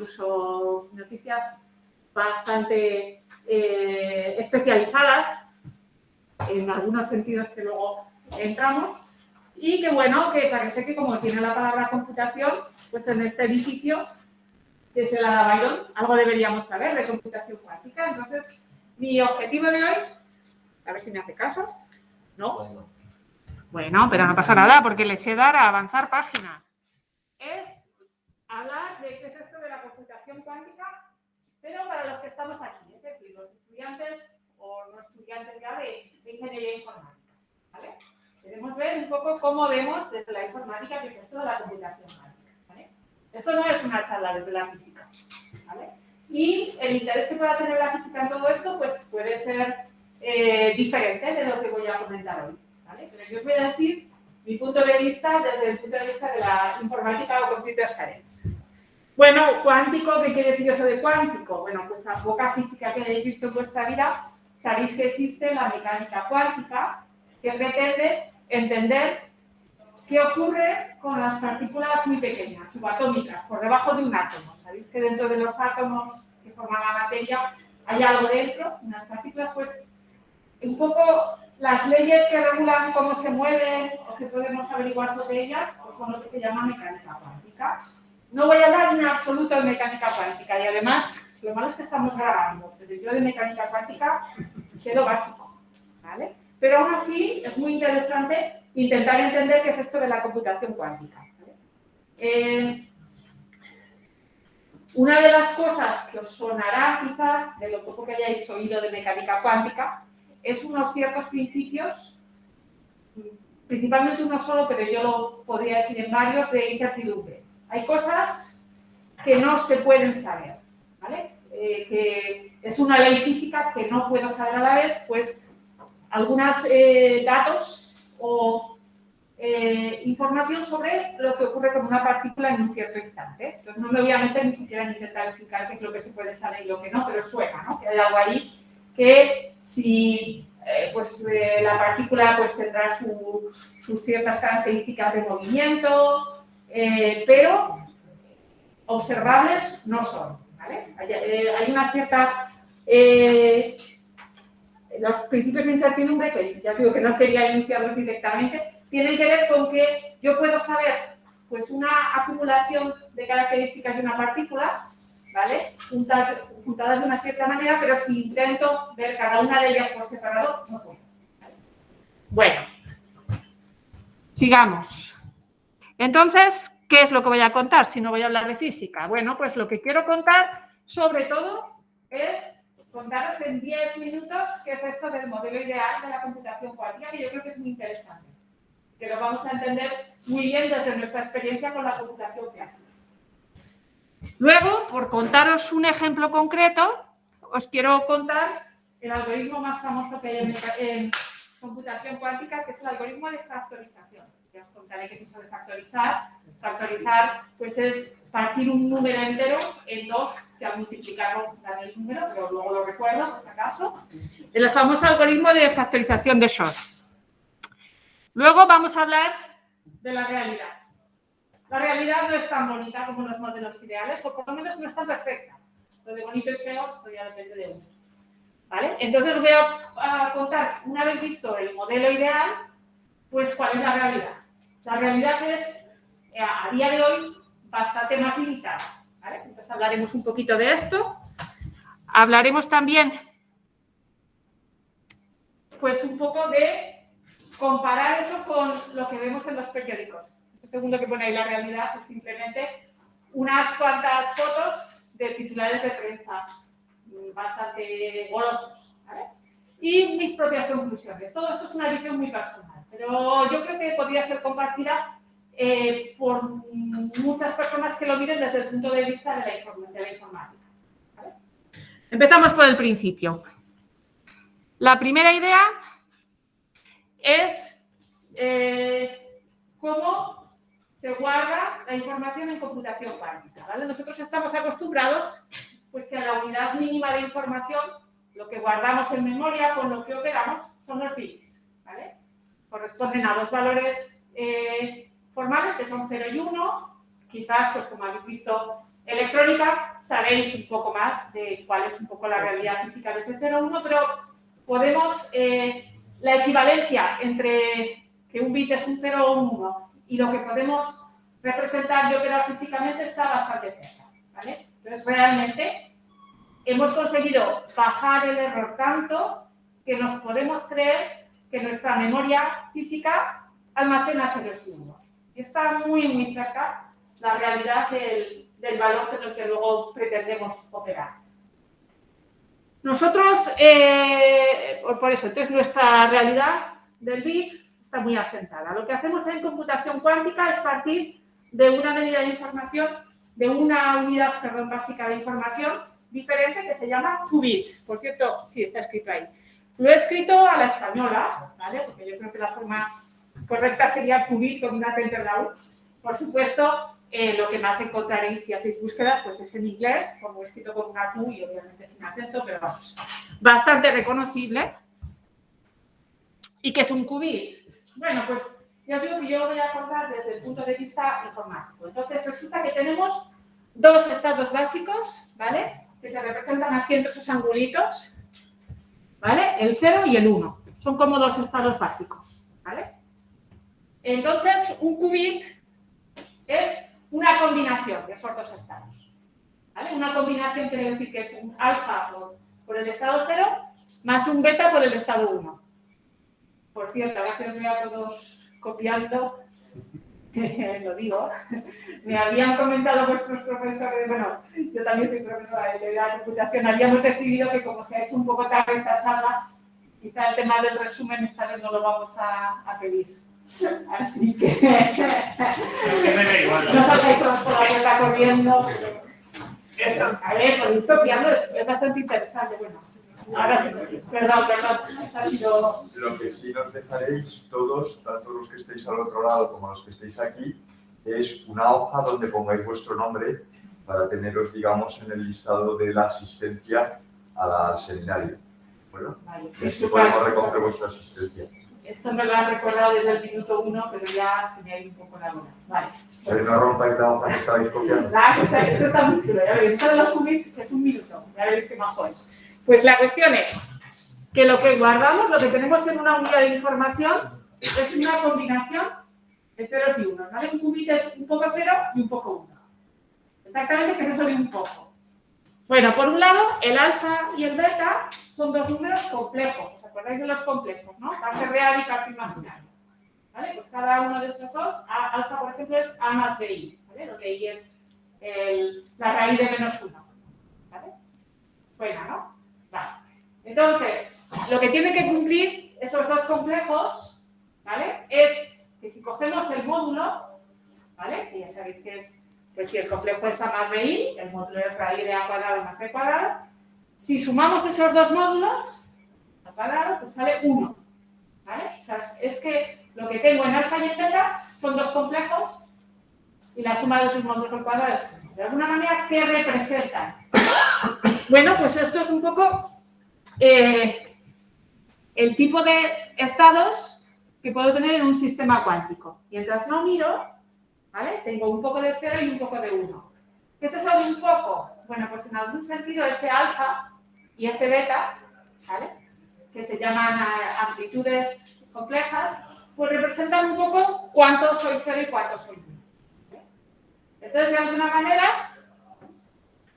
incluso noticias bastante especializadas, en algunos sentidos que luego entramos, y que bueno, que parece que como tiene la palabra computación, pues en este edificio, que se la da Byron, algo deberíamos saber de computación cuántica. Entonces, mi objetivo de hoy, a ver si me hace caso, ¿no? Bueno, pero no pasa nada porque le sé dar a avanzar página. Es hablar de qué es esto de la computación cuántica, pero para los que estamos aquí, es decir, los estudiantes o no estudiantes ya de ingeniería informática, ¿vale? Queremos ver un poco cómo vemos desde la informática qué es esto de la computación cuántica, ¿vale? Esto no es una charla desde la física, ¿vale? Y el interés que pueda tener la física en todo esto, pues puede ser diferente de lo que voy a comentar hoy, ¿vale? Pero yo os voy a decir mi punto de vista desde el punto de vista de la informática o computer science. Bueno, cuántico, ¿qué quiere decir eso de cuántico? Bueno, pues a poca física que hayáis visto en vuestra vida, sabéis que existe la mecánica cuántica, que pretende entender qué ocurre con las partículas muy pequeñas, subatómicas, por debajo de un átomo. Sabéis que dentro de los átomos que forman la materia hay algo dentro, unas partículas, pues un poco las leyes que regulan cómo se mueven o que podemos averiguar sobre ellas, pues son lo que se llama mecánica cuántica. No voy a hablar en absoluto de mecánica cuántica y además, lo malo es que estamos grabando, pero yo de mecánica cuántica sé lo básico, ¿vale? Pero aún así es muy interesante intentar entender qué es esto de la computación cuántica, ¿vale? Una de las cosas que os sonará quizás, de lo poco que hayáis oído de mecánica cuántica, es unos ciertos principios, principalmente uno solo, pero yo lo podría decir en varios, de incertidumbre. Hay cosas que no se pueden saber, ¿vale? Que es una ley física que no puedo saber a la vez, pues algunos datos o información sobre lo que ocurre con una partícula en un cierto instante. Entonces no me voy a meter ni siquiera en intentar explicar qué es lo que se puede saber y lo que no, pero suena, ¿no? Que hay algo ahí que si la partícula pues tendrá sus ciertas características de movimiento, pero observables no son, ¿vale? Hay una cierta... los principios de incertidumbre, que ya digo que no quería iniciarlos directamente, tienen que ver con que yo puedo saber pues, una acumulación de características de una partícula, ¿vale? Juntadas de una cierta manera, pero si intento ver cada una de ellas por separado, no puedo. ¿Vale? Bueno, sigamos. Entonces, ¿qué es lo que voy a contar si no voy a hablar de física? Bueno, pues lo que quiero contar, sobre todo, es contaros en 10 minutos qué es esto del modelo ideal de la computación cuántica, que yo creo que es muy interesante, que lo vamos a entender muy bien desde nuestra experiencia con la computación clásica. Luego, por contaros un ejemplo concreto, os quiero contar el algoritmo más famoso que hay en computación cuántica, que es el algoritmo de factorización. Ya os contaré qué es eso de factorizar. Factorizar, pues es partir un número entero en dos, que al multiplicarlo sale el número, pero luego lo recuerdo, por si acaso. El famoso algoritmo de factorización de Shor. Luego vamos a hablar de la realidad. La realidad no es tan bonita como los modelos ideales, o por lo menos no es tan perfecta. Lo de bonito y feo, pues ya depende de uno. ¿Vale? Entonces os voy a contar, una vez visto el modelo ideal, pues cuál es la realidad. La realidad es, a día de hoy, bastante más limitada. ¿Vale? Entonces hablaremos un poquito de esto. Hablaremos también, pues un poco de comparar eso con lo que vemos en los periódicos. El segundo que pone ahí la realidad es simplemente unas cuantas fotos de titulares de prensa bastante golosos, ¿vale? Y mis propias conclusiones. Todo esto es una visión muy personal, pero yo creo que podría ser compartida por muchas personas que lo miren desde el punto de vista de la informática, ¿vale? Empezamos por el principio. La primera idea es cómo se guarda la información en computación cuántica, ¿vale? Nosotros estamos acostumbrados pues, que a la unidad mínima de información, lo que guardamos en memoria con lo que operamos, son los bits, ¿vale? Corresponden a dos valores formales, que son 0 y 1. Quizás, pues como habéis visto electrónica sabéis un poco más de cuál es un poco la realidad física de ese 0,1, pero podemos, la equivalencia entre que un bit es un 0 o un 1 y lo que podemos representar y operar físicamente está bastante cerca, ¿vale? Entonces, realmente hemos conseguido bajar el error tanto que nos podemos creer que nuestra memoria física almacena ceros y unos. Y está muy, muy cerca la realidad del valor con el que luego pretendemos operar. Nosotros, por eso, entonces nuestra realidad del bit está muy asentada. Lo que hacemos en computación cuántica es partir de una medida de información, de una unidad, básica de información diferente que se llama qubit. Por cierto, sí, está escrito ahí. Lo he escrito a la española, ¿vale? Porque yo creo que la forma correcta sería qubit con una T entre la U. Por supuesto, lo que más encontraréis si hacéis búsquedas pues es en inglés, como escrito con una Q y obviamente sin acento, pero vamos, bastante reconocible. ¿Y qué es un qubit? Bueno, pues ya os digo que yo lo voy a contar desde el punto de vista informático. Entonces, resulta que tenemos dos estados básicos, ¿vale? Que se representan así entre esos angulitos, ¿vale? El 0 y el 1. Son como dos estados básicos, ¿vale? Entonces, un qubit es una combinación de esos dos estados, ¿vale? Una combinación quiere decir que es un alfa por el estado 0 más un beta por el estado 1. Por cierto, ahora que os veo a todos copiando, lo digo, me habían comentado vuestros profesores, bueno, yo también soy profesora de teoría de la computación, habíamos decidido que como se ha hecho un poco tarde esta charla, quizá el tema del resumen esta vez no lo vamos a pedir. Así que no salgáis todos por la puerta corriendo. A ver, podéis copiarlo, es bastante interesante. Bueno, ahora sí, perdón, ha sido... Lo que sí nos dejaréis todos, tanto los que estéis al otro lado como los que estéis aquí, es una hoja donde pongáis vuestro nombre para teneros, digamos, en el listado de la asistencia al seminario. Bueno, vale, así podemos recoger vuestra asistencia. Esto me lo han recordado desde el minuto 1, pero ya se me ha ido un poco la luna. Vale. Pero no rompáis la hoja que estabais copiando. Esto está muy chulo, ya veréis. Esto de los qubits es un minuto, ya veréis qué majo es. Pues la cuestión es que lo que guardamos, lo que tenemos en una unidad de información, es una combinación de ceros y unos, ¿vale? Un qubit es un poco 0 y un poco 1. Exactamente, que es eso de un poco. Bueno, por un lado, el alfa y el beta son dos números complejos. ¿Os acordáis de los complejos, no? Parte real y parte imaginaria. ¿Vale? Pues cada uno de esos dos, alfa, por ejemplo, es a más de i, ¿vale? Lo que i es la raíz de menos 1. ¿Vale? Buena, ¿no? Vale. Entonces, lo que tienen que cumplir esos dos complejos, ¿vale? Es que si cogemos el módulo, ¿vale? Que ya sabéis que es, pues si el complejo es a más de i, el módulo es raíz de a cuadrado más b cuadrado. Si sumamos esos dos módulos al cuadrado, pues sale 1. ¿Vale? O sea, es que lo que tengo en alfa y en beta son dos complejos y la suma de sus módulos al cuadrado es 1. De alguna manera, ¿qué representan? Bueno, pues esto es un poco el tipo de estados que puedo tener en un sistema cuántico. Mientras no miro, ¿vale? Tengo un poco de 0 y un poco de 1. ¿Qué es eso de un poco? Bueno, pues en algún sentido ese alfa y ese beta, ¿vale? Que se llaman amplitudes complejas, pues representan un poco cuánto soy 0 y cuánto soy 1. ¿Vale? Entonces, de alguna manera,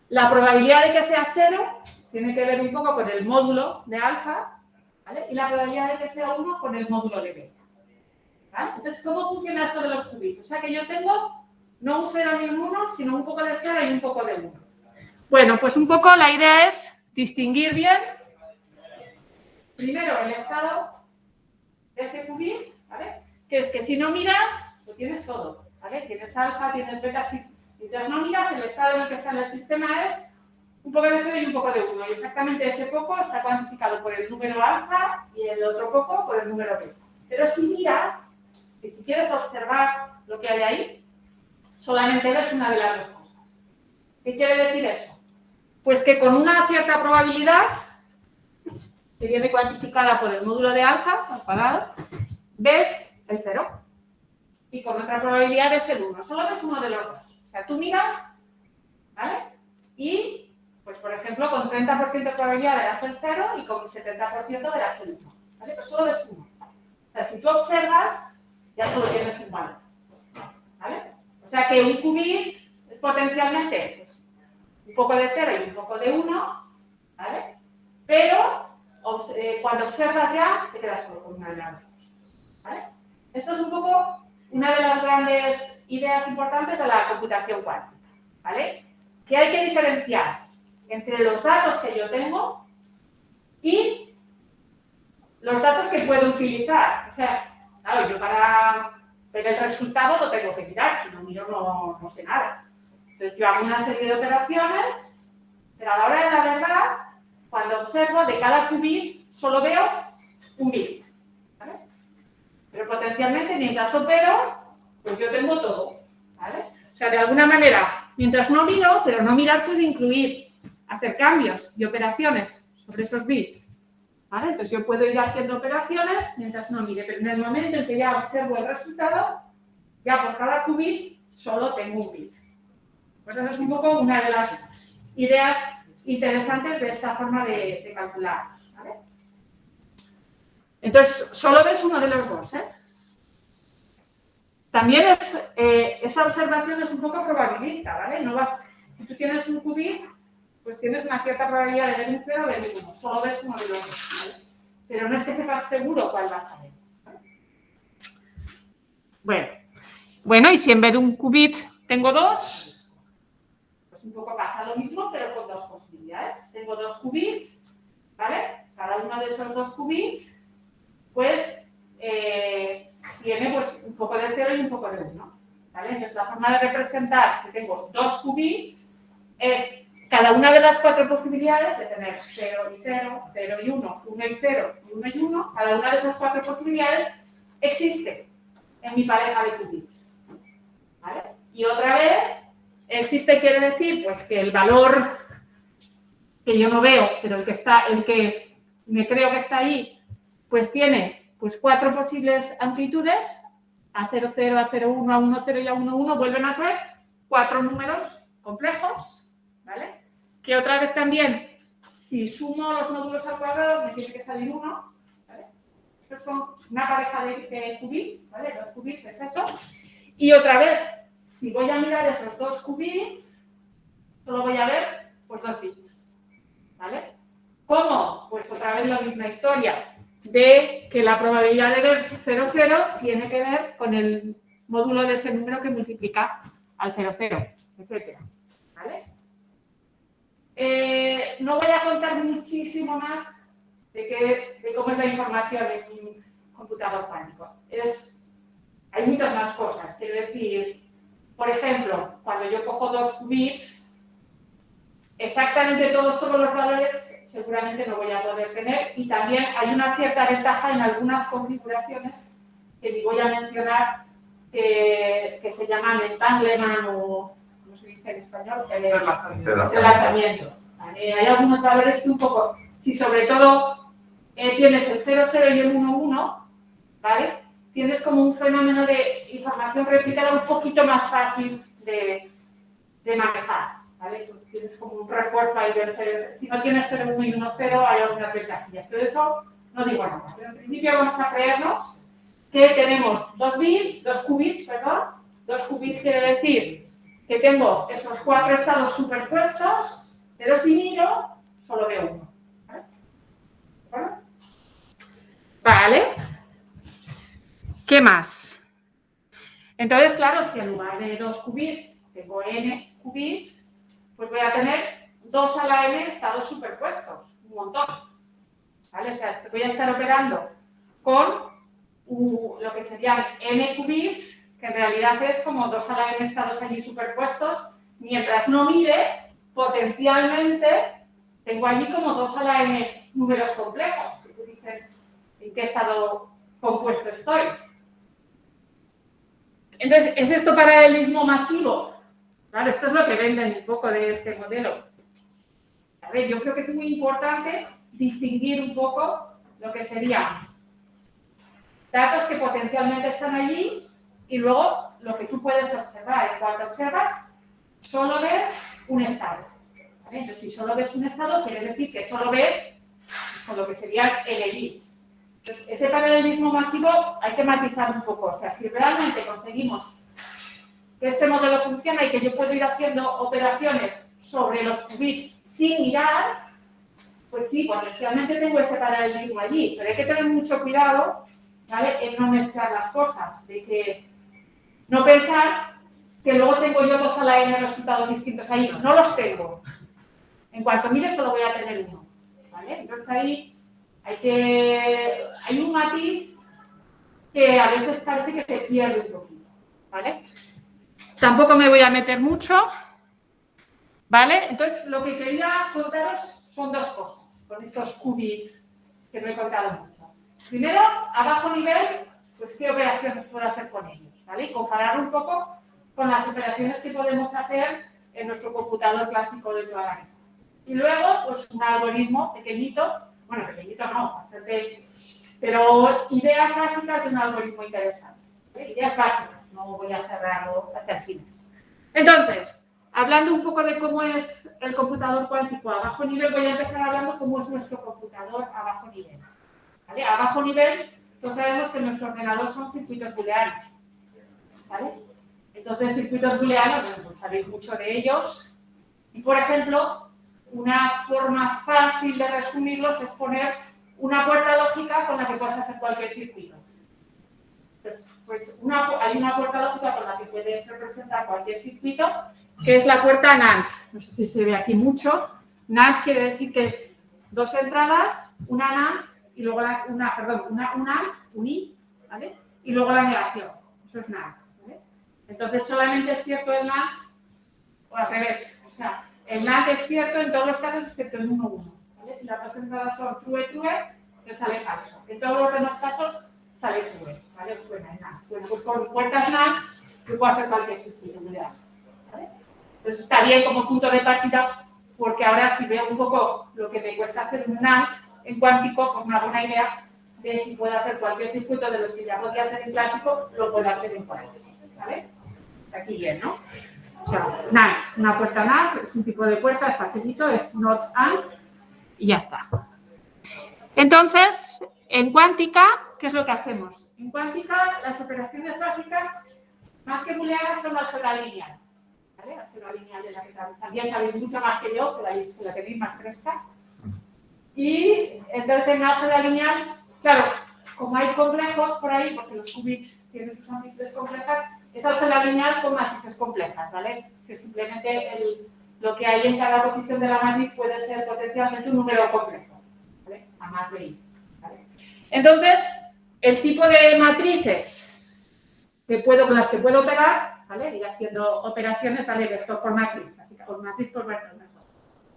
la probabilidad de que sea 0 tiene que ver un poco con el módulo de alfa, ¿vale? Y la probabilidad de que sea 1 con el módulo de beta. ¿Vale? Entonces, ¿cómo funciona esto de los qubits? O sea, que yo tengo no un 0 ni un 1, sino un poco de 0 y un poco de 1. Bueno, pues un poco la idea es distinguir bien, primero, el estado de ese qubit, ¿vale? Que es que si no miras, lo tienes todo, ¿vale? Tienes alfa, tienes beta, si no miras, el estado en el que está en el sistema es un poco de 0 y un poco de 1. Y exactamente ese poco está cuantificado por el número alfa y el otro poco por el número beta. Pero si miras, y si quieres observar lo que hay ahí, solamente ves una de las dos cosas. ¿Qué quiere decir eso? Pues que con una cierta probabilidad, que viene cuantificada por el módulo de alfa al cuadrado, ves el 0. Y con otra probabilidad ves el 1. Solo ves uno de los dos. O sea, tú miras ¿vale? Y, pues por ejemplo, con 30% de probabilidad verás el 0 y con 70% verás el 1, ¿vale? Pero solo ves uno. O sea, si tú observas, ya solo tienes un valor, ¿vale? O sea que un qubit es potencialmente pues, un poco de 0 y un poco de 1, ¿vale? Pero cuando observas ya, te quedas solo con una de las dos cosas, ¿vale? Esto es un poco una de las grandes ideas importantes de la computación cuántica, ¿vale? Que hay que diferenciar entre los datos que yo tengo y los datos que puedo utilizar. O sea, claro, yo para ver el resultado lo tengo que mirar, si no miro no sé nada. Entonces yo hago una serie de operaciones, pero a la hora de la verdad, cuando observo de cada qubit solo veo un bit, ¿vale? Pero potencialmente mientras opero, pues yo tengo todo, ¿vale? O sea, de alguna manera, mientras no miro, pero no mirar puede incluir hacer cambios y operaciones sobre esos bits, ¿vale? Entonces yo puedo ir haciendo operaciones mientras no mire, pero en el momento en que ya observo el resultado, ya por cada qubit solo tengo un bit. Pues esa es un poco una de las ideas interesantes de esta forma de calcular, ¿vale? Entonces, solo ves uno de los dos, ¿eh? También esa observación es un poco probabilista, ¿vale? No vas, si tú tienes un qubit, pues tienes una cierta probabilidad de ver un 0 o ver un 1. Solo ves uno de los dos, ¿vale? Pero no es que sepas seguro cuál vas a ver, ¿vale? Bueno, y si en vez de un qubit tengo dos, pues un poco pasa lo mismo, pero con dos posibilidades. Tengo dos qubits, ¿vale? Cada uno de esos dos qubits, pues, tiene pues, un poco de 0 y un poco de 1, ¿vale? Entonces, la forma de representar que tengo dos qubits es cada una de las cuatro posibilidades de tener 0 y 0, 0 y 1, 1 y 0 y 1 y 1. Cada una de esas cuatro posibilidades existe en mi pareja de qubits, ¿vale? Y otra vez, existe quiere decir pues, que el valor que yo no veo, pero el que me creo que está ahí, pues tiene pues cuatro posibles amplitudes, a 0, 0, a 0, 1, a 1, 0 y a 1, 1, vuelven a ser cuatro números complejos, ¿vale? Que otra vez también, si sumo los módulos al cuadrado, me tiene que salir 1, ¿vale? Estos son una pareja de qubits, ¿vale? Los qubits es eso. Y otra vez, si voy a mirar esos dos qubits, solo voy a ver pues 2 bits, ¿vale? ¿Cómo? Pues otra vez la misma historia de que la probabilidad de ver 0, 0 tiene que ver con el módulo de ese número que multiplica al 0, 0, etc. ¿Vale? No voy a contar muchísimo más de cómo es la información en un computador cuántico. Hay muchas más cosas. Quiero decir, por ejemplo, cuando yo cojo dos qubits, exactamente todos los valores seguramente no voy a poder tener y también hay una cierta ventaja en algunas configuraciones que ni voy a mencionar que se llaman entanglement o, ¿cómo se dice en español? Entrelazamiento. ¿Vale? Hay algunos valores que un poco, si sobre todo tienes el 0, 0 y el 1, 1, ¿vale? Tienes como un fenómeno de información replicada un poquito más fácil de manejar. ¿Vale? Pues tienes como un refuerzo ahí del 0. Si no tienes 0, 1 y 1, 0, hay algunas ventajillas. Pero eso no digo nada. Pero en principio vamos a creernos que tenemos dos qubits, perdón. Dos qubits quiere decir que tengo esos cuatro estados superpuestos, pero si miro, solo veo uno. ¿Vale? Vale. ¿Qué más? Entonces, claro, si en lugar de dos qubits tengo n qubits, pues voy a tener 2 a la n estados superpuestos, un montón, ¿vale? O sea, voy a estar operando con lo que serían n qubits, que en realidad es como 2 a la n estados allí superpuestos, mientras no mire, potencialmente tengo allí como 2 a la n números complejos, que tú dices en qué estado compuesto estoy. Entonces, ¿es esto paralelismo masivo? Claro, esto es lo que venden un poco de este modelo. A ver, yo creo que es muy importante distinguir un poco lo que serían datos que potencialmente están allí y luego lo que tú puedes observar. En cuanto observas, solo ves un estado. ¿Vale? Entonces, si solo ves un estado, quiere decir que solo ves con lo que sería el elipse. Entonces, ese paralelismo masivo hay que matizar un poco. O sea, si realmente conseguimos que este modelo funciona y que yo puedo ir haciendo operaciones sobre los qubits sin mirar, pues sí, potencialmente tengo ese paralelismo allí, pero hay que tener mucho cuidado, ¿vale?, en no mezclar las cosas, de que no pensar que luego tengo yo 2 a la n resultados distintos ahí. No los tengo. En cuanto mire, solo voy a tener uno, ¿vale? Entonces ahí hay un matiz que a veces parece que se pierde un poquito, ¿vale? Tampoco me voy a meter mucho, ¿vale? Entonces, lo que quería contaros son 2 cosas con estos qubits que no he contado mucho. Primero, a bajo nivel, pues qué operaciones puedo hacer con ellos, ¿vale? Y comparar un poco con las operaciones que podemos hacer en nuestro computador clásico de toda la vida. Y luego, pues un algoritmo pequeñito, bueno, pequeñito no, bastante, pero ideas básicas de un algoritmo interesante, ¿vale? Ideas básicas, no voy a cerrarlo hasta el final. Entonces, hablando un poco de cómo es el computador cuántico a bajo nivel, voy a empezar hablando cómo es nuestro computador a bajo nivel, ¿vale? A bajo nivel, todos sabemos que nuestro ordenador son circuitos booleanos, ¿vale? Entonces, circuitos booleanos, bueno, pues sabéis mucho de ellos. Y, por ejemplo, una forma fácil de resumirlos es poner una puerta lógica con la que puedes hacer cualquier circuito. Pues hay una puerta lógica con la que puedes representar cualquier circuito, que es la puerta NAND. No sé si se ve aquí mucho. NAND quiere decir que es 2 entradas, una NAND y luego un AND, un I, ¿vale? Y luego la negación. Eso es NAND, ¿vale? Entonces, solamente es cierto el NAND, o al revés. O sea, el NAND es cierto en todos los casos excepto en 1, 1. ¿Vale? Si las 2 entradas son true, true, te sale falso. En todos los demás casos sale true, ¿vale? Os suena en NAND. Bueno, pues con puertas NAND yo puedo hacer cualquier circuito, ¿vale? Entonces está bien como punto de partida, porque ahora si veo un poco lo que me cuesta hacer un NAND en cuántico, con una buena idea de si puedo hacer cualquier circuito de los que ya podía hacer en clásico, lo puedo hacer en cuántico, ¿vale? Aquí bien, ¿no? O sea, NAND, una puerta NAND, es un tipo de puerta, es facilito, es NOT AND y ya está. Entonces, en cuántica, ¿qué es lo que hacemos? En cuántica, las operaciones básicas, más que booleanas, son álgebra lineal. ¿Vale? Álgebra lineal de la que también sabéis mucho más que yo, que la tenéis más fresca. Y entonces en álgebra lineal, claro, como hay complejos por ahí, porque los qubits tienen sus matrices complejas, es álgebra lineal con matrices complejas, ¿vale? Que simplemente lo que hay en cada posición de la matriz puede ser potencialmente un número complejo, ¿vale? A más de i, ¿vale? Entonces, el tipo de matrices con las que puedo operar, ¿vale? Ir haciendo operaciones, ¿vale? Vector por matriz, así que por matriz por vector.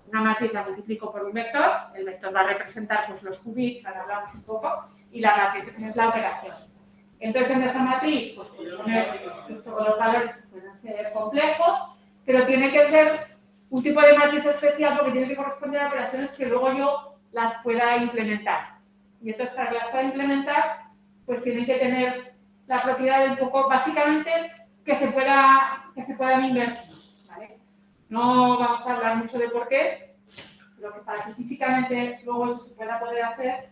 Una matriz la multiplico por un vector, el vector va a representar pues, los qubits, ahora hablamos un poco, y la matriz es la operación. Entonces, en esa matriz, pues puedo poner los valores que pueden ser complejos, pero tiene que ser un tipo de matriz especial porque tiene que corresponder a operaciones que luego yo las pueda implementar. Y entonces, para que las pueda implementar, pues tienen que tener la propiedad de un poco, básicamente, que se puedan invertir, ¿vale? No vamos a hablar mucho de por qué, pero que para que físicamente luego eso se pueda poder hacer,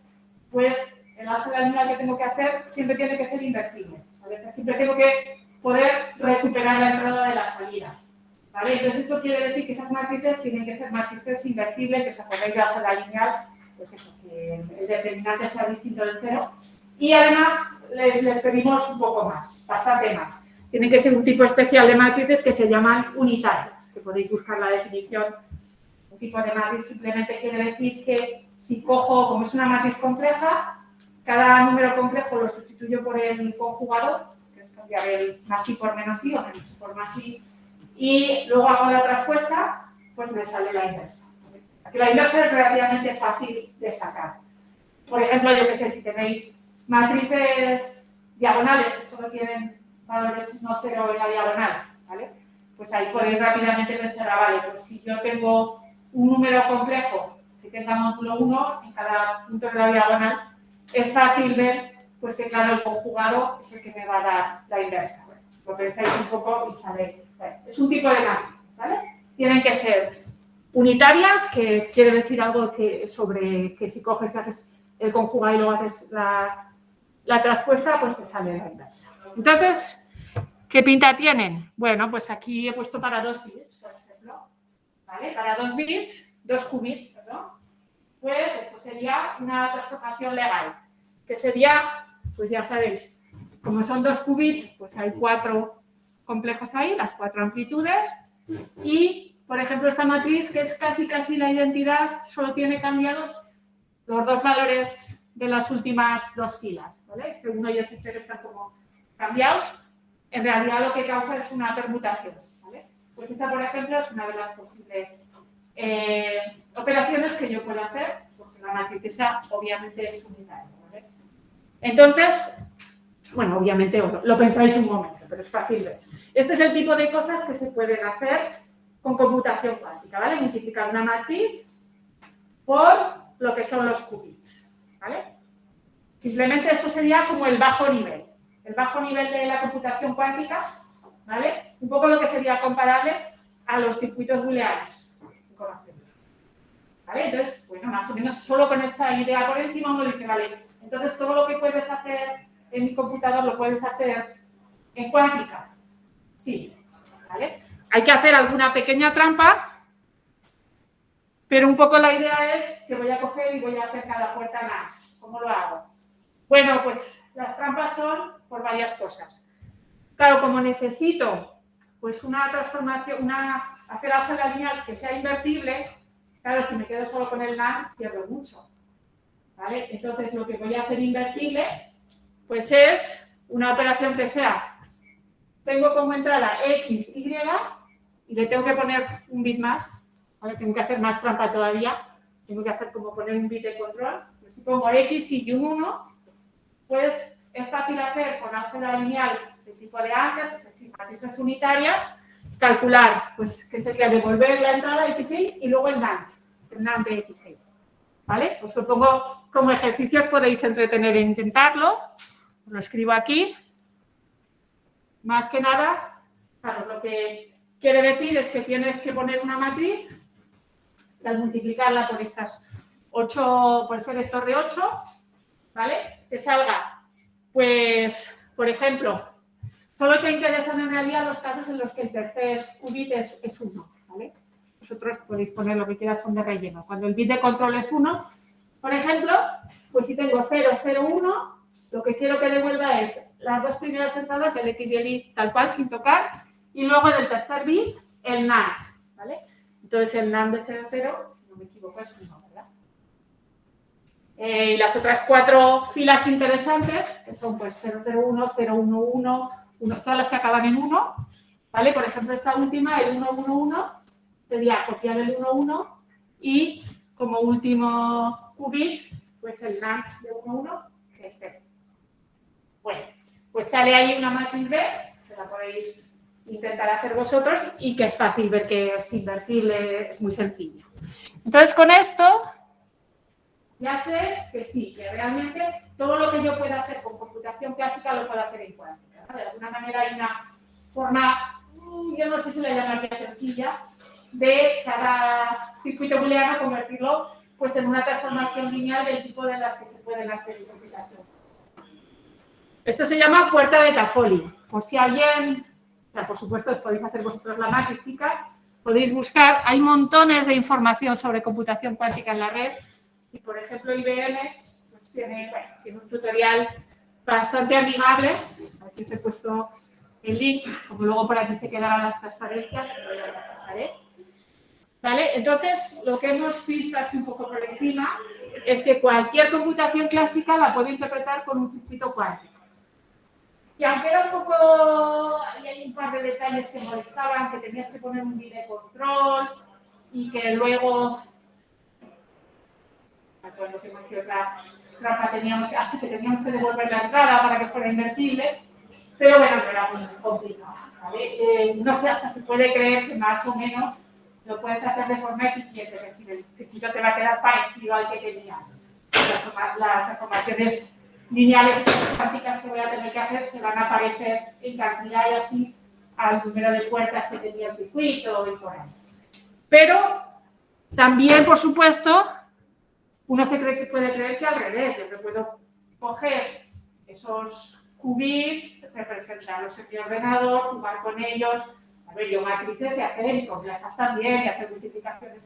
pues el álgebra lineal que tengo que hacer siempre tiene que ser invertible, ¿vale? O sea, siempre tengo que poder recuperar la entrada de la salida, ¿vale? Entonces eso quiere decir que esas matrices tienen que ser matrices invertibles, o sea, por medio de álgebra lineal, pues eso, que el determinante sea distinto del cero. Y además les pedimos un poco más, bastante más. Tienen que ser un tipo especial de matrices que se llaman unitarias, que podéis buscar la definición. Un tipo de matriz simplemente quiere decir que si cojo, como es una matriz compleja, cada número complejo lo sustituyo por el conjugador, que es cambiar el más i por menos i o menos i por más i, y luego hago la traspuesta, pues me sale la inversa. Aquí la inversa es relativamente fácil de sacar. Por ejemplo, yo que sé, si tenéis matrices diagonales que solo tienen valores no cero en la diagonal, ¿vale? Pues ahí podéis rápidamente pensar, vale, pues si yo tengo un número complejo que tenga módulo 1 en cada punto de la diagonal, es fácil ver, pues que claro, el conjugado es el que me va a dar la inversa. Bueno, lo pensáis un poco y sabéis. Es un tipo de matriz, ¿vale? tienen que ser unitarias, que quiere decir algo sobre que si coges y haces el conjugado y luego haces la traspuesta, pues te sale la inversa. Entonces, ¿qué pinta tienen? Bueno, pues aquí he puesto para 2 bits, por ejemplo. ¿Vale? Para 2 bits, 2 qubits, perdón. Pues esto sería una transformación legal, que sería, pues ya sabéis, como son 2 qubits, pues hay 4 complejos ahí, las 4 amplitudes, y, por ejemplo, esta matriz, que es casi la identidad, solo tiene cambiados los 2 valores de las últimas 2 filas, ¿vale? Ese 1 y ese 0 están como cambiados, en realidad lo que causa es una permutación, ¿vale? Pues esta, por ejemplo, es una de las posibles operaciones que yo puedo hacer, porque la matriz esa obviamente es unitaria, ¿vale? Entonces, bueno, obviamente lo pensáis un momento, pero es fácil ver. Este es el tipo de cosas que se pueden hacer con computación cuántica, ¿vale? Multiplicar una matriz por lo que son los qubits, ¿vale? Simplemente esto sería como el bajo nivel de la computación cuántica, ¿vale? Un poco lo que sería comparable a los circuitos booleanos. ¿Vale? Entonces, bueno, más o menos solo con esta idea por encima uno dice, vale, entonces todo lo que puedes hacer en mi computador lo puedes hacer en cuántica. Sí, ¿vale? Hay que hacer alguna pequeña trampa, pero un poco la idea es que voy a coger y voy a hacer cada puerta más. ¿Cómo lo hago? Bueno, pues las trampas son por varias cosas. Claro, como necesito pues una transformación, hacer álgebra lineal que sea invertible, claro, si me quedo solo con el NAND, pierdo mucho, ¿vale? Entonces, lo que voy a hacer invertible, pues es una operación que sea, tengo como entrada X, Y, y le tengo que poner un bit más, ¿vale? Tengo que hacer más trampa todavía, tengo que hacer como poner un bit de control. Pues si pongo X y un 1, pues es fácil hacer con álgebra lineal de tipo de Anders, es decir, matrices unitarias, calcular, pues, que sería devolver la entrada XY y luego el NAND de XY, ¿vale? Os lo pongo como ejercicios, podéis entretener e intentarlo, os lo escribo aquí. Más que nada, claro, lo que quiere decir es que tienes que poner una matriz, y al multiplicarla por estas 8, por ese vector de 8, ¿vale? Que salga, pues, por ejemplo, solo te interesan en realidad los casos en los que el tercer qubit es 1, ¿vale? Vosotros podéis poner lo que quieras, son de relleno. Cuando el bit de control es 1, por ejemplo, pues si tengo 0, 0, 1, lo que quiero que devuelva es las 2 primeras entradas, el X y el Y, tal cual, sin tocar, y luego del tercer bit, el NAND, ¿vale? Entonces el NAND de 0, 0, si no me equivoco, es 1, ¿verdad? Y las otras 4 filas interesantes, que son pues 001, 011, todas las que acaban en 1, ¿vale? Por ejemplo, esta última, el 111, sería copiar el 11 y como último qubit, pues el NAND de 11, que es 0. Bueno, pues sale ahí una matriz B, que la podéis intentar hacer vosotros y que es fácil ver que es invertible, es muy sencillo. Entonces, con esto ya sé que sí, que realmente todo lo que yo pueda hacer con computación clásica lo puedo hacer en cuántica, ¿no? De alguna manera hay una forma, yo no sé si la llamaría sencilla, de cada circuito booleano convertirlo pues, en una transformación lineal del tipo de las que se pueden hacer en computación. Esto se llama puerta de Toffoli. Por si alguien, o sea, por supuesto, os podéis hacer vosotros la matrística, podéis buscar, hay montones de información sobre computación cuántica en la red. Y, por ejemplo, IBM pues, tiene un tutorial bastante amigable. Aquí os he puesto el link, como luego por aquí se quedarán las transparencias, lo pasaré. ¿Vale? Entonces, lo que hemos visto así un poco por encima es que cualquier computación clásica la puedo interpretar con un circuito cuántico. Y aunque era un poco, y hay un par de detalles que molestaban, que tenías que poner un bit de control y que luego... Cuando que otra trampa teníamos, así que teníamos que devolver la entrada para que fuera invertible, pero bueno, no era muy complicado, ¿vale? No sé, hasta se puede creer que más o menos lo puedes hacer de forma eficiente, es decir, el circuito te va a quedar parecido al que tenías. Las transformaciones lineales cuánticas que voy a tener que hacer se van a parecer en cantidad y así al número de puertas que tenía el circuito y por ahí. Pero también, por supuesto, uno puede creer que al revés, yo que puedo coger esos qubits, representarlos en mi ordenador, jugar con ellos. A ver, yo matrices sé hacer y complejas también y hacer multiplicaciones.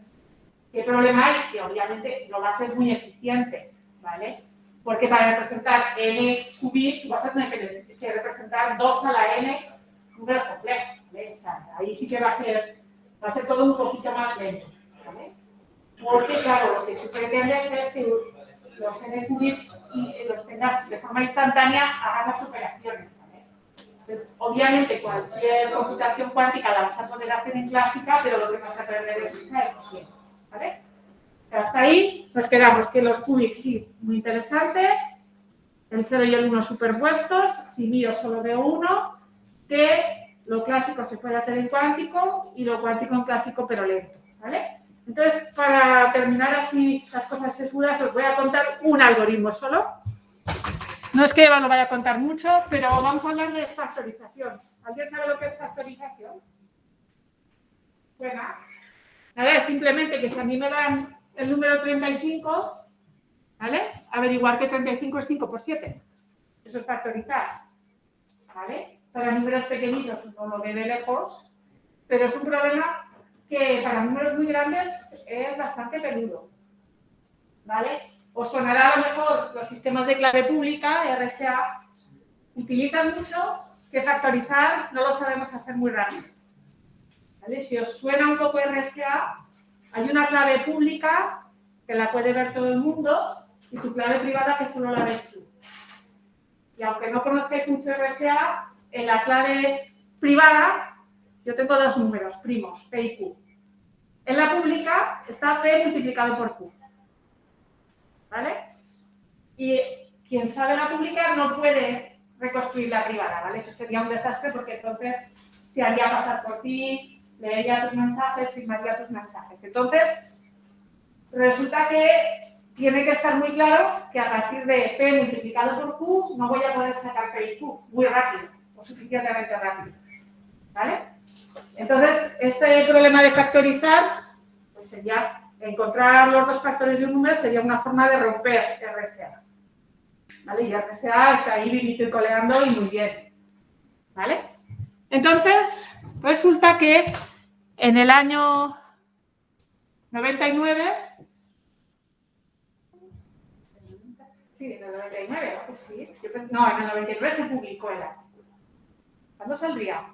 ¿Qué problema hay? Que obviamente no va a ser muy eficiente, ¿vale? Porque para representar n qubits vas a tener que representar 2 a la n números complejos, ¿vale? O sea, ahí sí que va a ser todo un poquito más lento, ¿vale? Porque, claro, lo que tú pretendes es que los n qubits los tengas de forma instantánea, hagas las operaciones, ¿vale? Entonces, obviamente, cualquier computación cuántica la vas a poder hacer en clásica, pero lo que vas a perder es mucha eficiencia, ¿vale? Hasta ahí nos quedamos que los qubits sí, muy interesante, el 0 y el 1 superpuestos, si mío solo veo uno, que lo clásico se puede hacer en cuántico y lo cuántico en clásico pero lento, ¿vale? Entonces, para terminar así las cosas seguras, os voy a contar un algoritmo solo. No es que Eva lo vaya a contar mucho, pero vamos a hablar de factorización. ¿Alguien sabe lo que es factorización? Bueno, nada, es simplemente que si a mí me dan el número 35, ¿vale? Averiguar que 35 es 5 por 7. Eso es factorizar, ¿vale? Para números pequeñitos uno lo ve de lejos, pero es un problema que para números muy grandes es bastante peludo, ¿vale? Os sonará a lo mejor los sistemas de clave pública, RSA, utilizan mucho que factorizar no lo sabemos hacer muy rápido, ¿vale? Si os suena un poco RSA, hay una clave pública que la puede ver todo el mundo y tu clave privada que solo la ves tú. Y aunque no conozcáis mucho RSA, en la clave privada yo tengo dos números primos, P y Q. En la pública está P multiplicado por Q. ¿Vale? Y quien sabe la pública no puede reconstruir la privada, ¿vale? Eso sería un desastre porque entonces se haría pasar por ti, leería tus mensajes, firmaría tus mensajes. Entonces, resulta que tiene que estar muy claro que a partir de P multiplicado por Q no voy a poder sacar P y Q muy rápido o suficientemente rápido. ¿Vale? Entonces, este problema de factorizar, pues sería encontrar los dos factores de un número, sería una forma de romper RSA. ¿Vale? Y RSA está ahí vivito y coleando y muy bien. ¿Vale? Entonces, resulta que en el año 99, sí, en el 99, ¿no? Pues sí. No, en el 99 se publicó el artículo. ¿Cuándo saldría?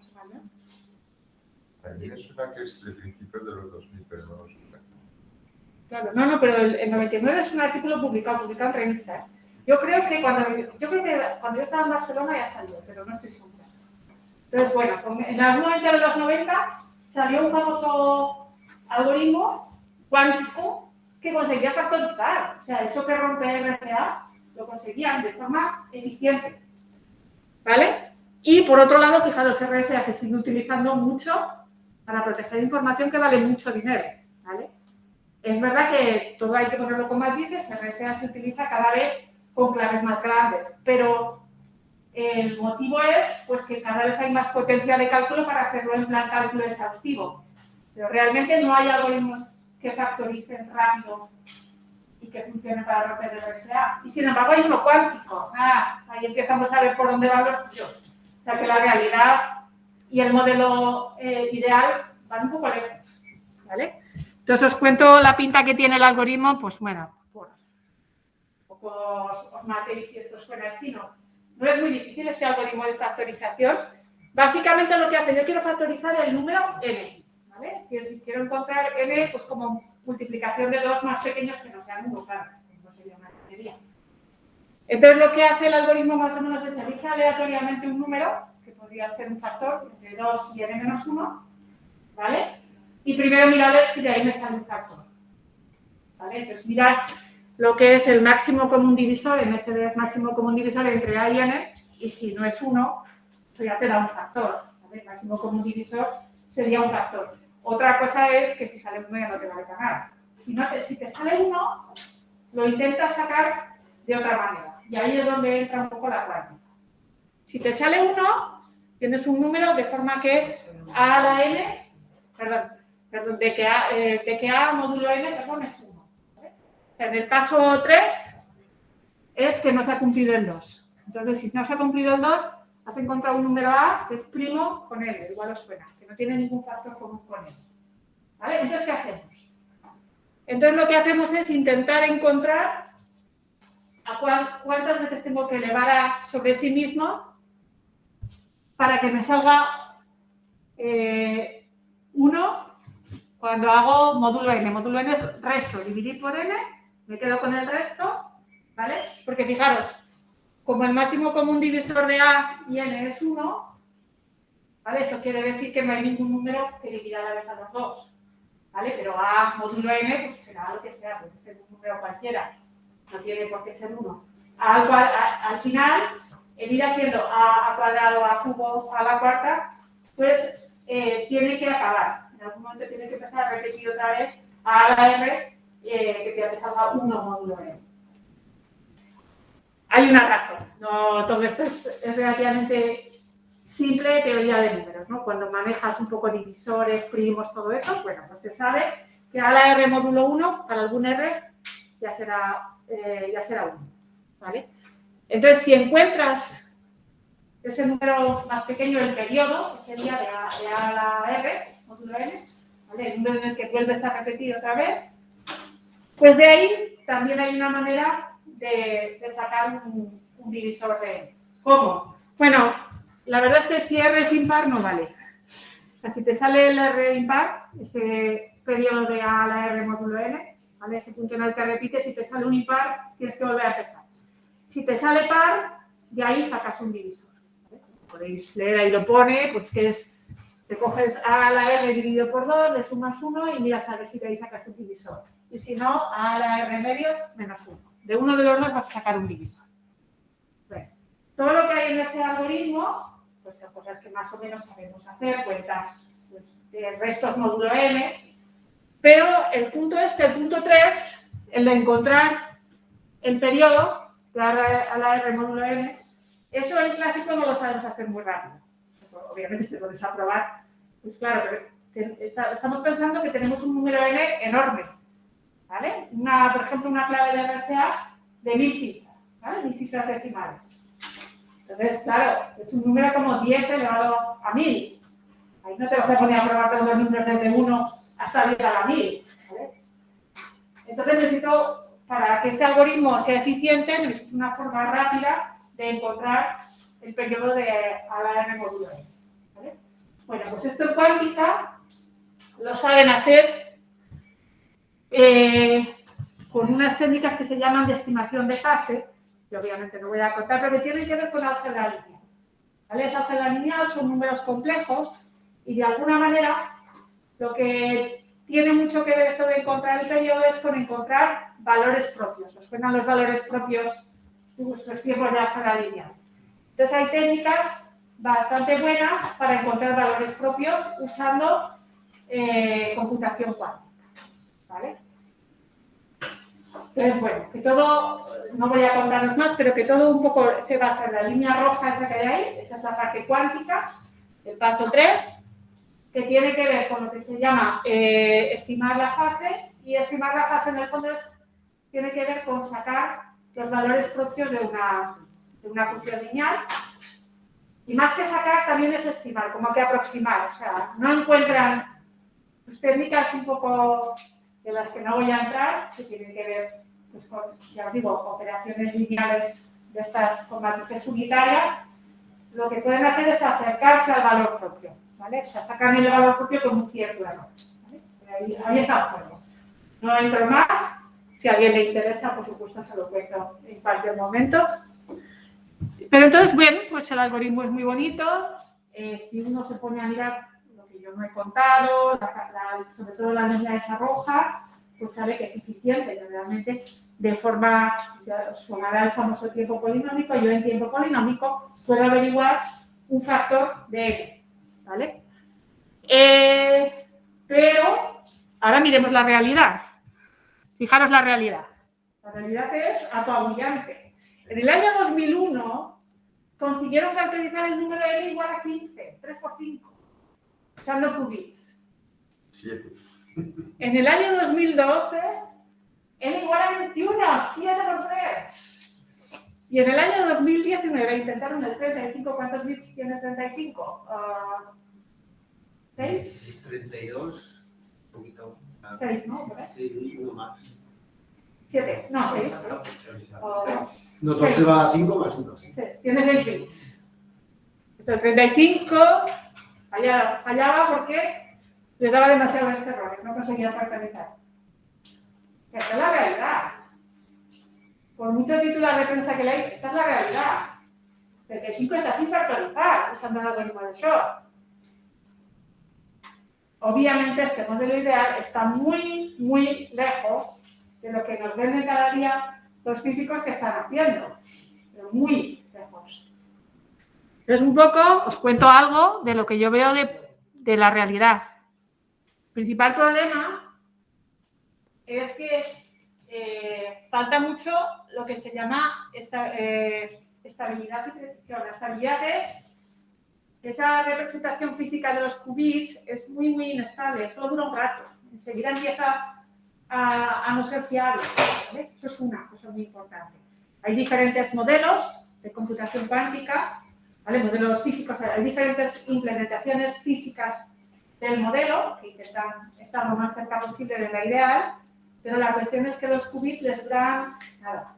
También es una que es de principios de los 2000, pero no lo sé. Claro, no, pero el 99 es un artículo publicado en revista. Yo creo que cuando yo estaba en Barcelona ya salió, pero no estoy segura. Entonces, bueno, en algún momento de los 90 salió un famoso algoritmo cuántico que conseguía factorizar. O sea, eso que rompe RSA lo conseguían de forma eficiente. ¿Vale? Y por otro lado, fijaros, RSA se sigue utilizando mucho para proteger información que vale mucho dinero. ¿Vale? Es verdad que todo hay que ponerlo con matices, RSA se utiliza cada vez con claves más grandes, pero el motivo es pues, que cada vez hay más potencia de cálculo para hacerlo en plan cálculo exhaustivo. Pero realmente no hay algoritmos que factoricen rápido y que funcionen para romper RSA. Y sin embargo hay uno cuántico. Ahí empezamos a ver por dónde van los tiros. O sea que la realidad y el modelo ideal van un poco lejos. ¿Vale? Entonces os cuento la pinta que tiene el algoritmo, pues bueno, por poco os matéis si esto suena chino. No es muy difícil este algoritmo de factorización. Básicamente lo que hace, yo quiero factorizar el número n, ¿vale? Quiero encontrar n pues como multiplicación de dos más pequeños que no sean 1, claro, no sería una tontería. Entonces lo que hace el algoritmo más o menos es elige aleatoriamente un número, que podría ser un factor entre 2 y n-1, ¿vale? Y primero mira a ver si de ahí me sale un factor. ¿Vale? Entonces miras lo que es el máximo común divisor, MCD es máximo común divisor entre A y N, y si no es 1, eso ya te da un factor. ¿Vale? El máximo común divisor sería un factor. Otra cosa es que si sale 1 ya no te va a ganar. Si te sale 1, lo intentas sacar de otra manera. Y ahí es donde entra un poco la cuántica. Si te sale 1, tienes un número de forma que A a la N, perdón, perdón, de que A módulo n, perdón, es 1. ¿Vale? En el caso 3 es que no se ha cumplido el 2. Entonces, si no se ha cumplido el 2, has encontrado un número A que es primo con N, igual os suena, que no tiene ningún factor común con N. ¿Vale? Entonces, ¿qué hacemos? Entonces, lo que hacemos es intentar encontrar a cuántas veces tengo que elevar A sobre sí mismo para que me salga 1 cuando hago módulo n. Módulo n es resto, dividir por n, me quedo con el resto, ¿vale? Porque fijaros, como el máximo común divisor de A y n es 1, ¿vale? Eso quiere decir que no hay ningún número que divida a la vez a los dos, ¿vale? Pero A módulo n, pues será lo que sea, puede ser un número cualquiera, no tiene por qué ser 1. Al final, el ir haciendo a cuadrado, a cubo, a la cuarta, pues tiene que acabar. En algún momento tiene que empezar a repetir otra vez a la r, que te salga 1 módulo n. Hay una razón. No, todo esto es relativamente simple teoría de números, ¿no? Cuando manejas un poco divisores, primos, todo eso, bueno, pues se sabe que a la r módulo 1, para algún r, ya será 1. ¿Vale? Entonces, si encuentras ese número más pequeño del periodo, que sería de A a la R, módulo n, ¿vale? El número en el que vuelves a repetir otra vez, pues de ahí también hay una manera de sacar un divisor de n. ¿Cómo? Bueno, la verdad es que si R es impar no vale. O sea, si te sale el R impar, ese periodo de A a la R módulo n, ¿vale? Ese punto en el que repites, si te sale un impar, tienes que volver a empezar. Si te sale par, de ahí sacas un divisor. ¿Vale? Podéis leer, ahí lo pone, pues que es, te coges A a la R dividido por 2, le sumas 1 y miras a ver si de ahí sacas un divisor. Y si no, A a la R medios, menos 1. De uno de los dos vas a sacar un divisor. Bueno, todo lo que hay en ese algoritmo, pues son cosas que más o menos sabemos hacer, cuentas pues, de restos módulo n, pero el punto el punto 3, el de encontrar el periodo, de a la R módulo n, eso en clásico no lo sabemos hacer muy rápido. Obviamente, si te puedes aprobar, pues claro, pero estamos pensando que tenemos un número n enorme, ¿vale? Por ejemplo, una clave de RSA de 1000 cifras, ¿vale? 1000 cifras decimales. Entonces, claro, es un número como 10 elevado a 1000. Ahí no te vas a poner a probar todos los números desde 1 hasta llegar a 1000, ¿vale? Entonces necesito, para que este algoritmo sea eficiente, necesito una forma rápida de encontrar el periodo de a la R módulo n, ¿vale? Bueno, pues esto en cuántica lo saben hacer con unas técnicas que se llaman de estimación de fase, que obviamente no voy a contar, pero que tienen que ver con álgebra lineal, ¿vale? Esa álgebra lineal son números complejos y de alguna manera lo que tiene mucho que ver esto de encontrar el periodo es con encontrar valores propios. ¿Os suenan los valores propios de vuestros tiempos de álgebra lineal? Entonces hay técnicas bastante buenas para encontrar valores propios usando computación cuántica, ¿vale? Entonces, bueno, que todo, no voy a contaros más, pero que todo un poco se basa en la línea roja esa que hay ahí, esa es la parte cuántica, el paso 3, que tiene que ver con lo que se llama estimar la fase, y estimar la fase en el fondo tiene que ver con sacar los valores propios de una función lineal, y más que sacar también es estimar, como que aproximar, o sea, no encuentran pues, técnicas un poco de las que no voy a entrar, que tienen que ver pues, con, ya os digo, operaciones lineales de estas con matrices unitarias, lo que pueden hacer es acercarse al valor propio, ¿vale? O sea, sacar el valor propio con un cierto error, ¿vale? Ahí está el juego. No entro más, si a alguien le interesa, por supuesto, se lo cuento en cualquier momento. Pero entonces, bueno, pues el algoritmo es muy bonito, si uno se pone a mirar lo que yo no he contado, sobre todo la línea esa roja, pues sabe que es eficiente, que realmente de forma, ya os sonará el famoso tiempo polinómico, yo en tiempo polinómico puedo averiguar un factor de n, ¿vale? Pero ahora miremos la realidad. Fijaros la realidad. La realidad es apabullante. En el año 2001 consiguieron factorizar el número n igual a 15, 3 por 5, echando qubits. 7. En el año 2012, n igual a 21, 7 por 3. Y en el año 2019 intentaron el 35. ¿Cuántos bits tiene 35? ¿6? 32, un poquito. 6, ¿no? Sí, uno más. 7, no, 6. No, todo se va a 5 más 1. Sí, tiene 6 bits. El 35 fallaba porque les daba demasiados errores, no conseguían factorizar. Esta es la realidad. Por muchos titulares de prensa que leáis, esta es la realidad. El 35 está sin factorizar, usando el algoritmo de Shor. Obviamente este modelo ideal está muy, muy lejos de lo que nos venden cada día los físicos que están haciendo. Pero muy lejos. Entonces, un poco os cuento algo de lo que yo veo de la realidad. El principal problema es que falta mucho lo que se llama estabilidad y precisión. La estabilidad es esa representación física de los qubits es muy, muy inestable, solo dura un rato. Enseguida empieza a no ser fiable, ¿vale? Eso es una cosa muy importante. Hay diferentes modelos de computación cuántica, ¿vale? Modelos físicos, hay diferentes implementaciones físicas del modelo que intentan estar lo más cerca posible de la ideal, pero la cuestión es que los qubits les duran nada.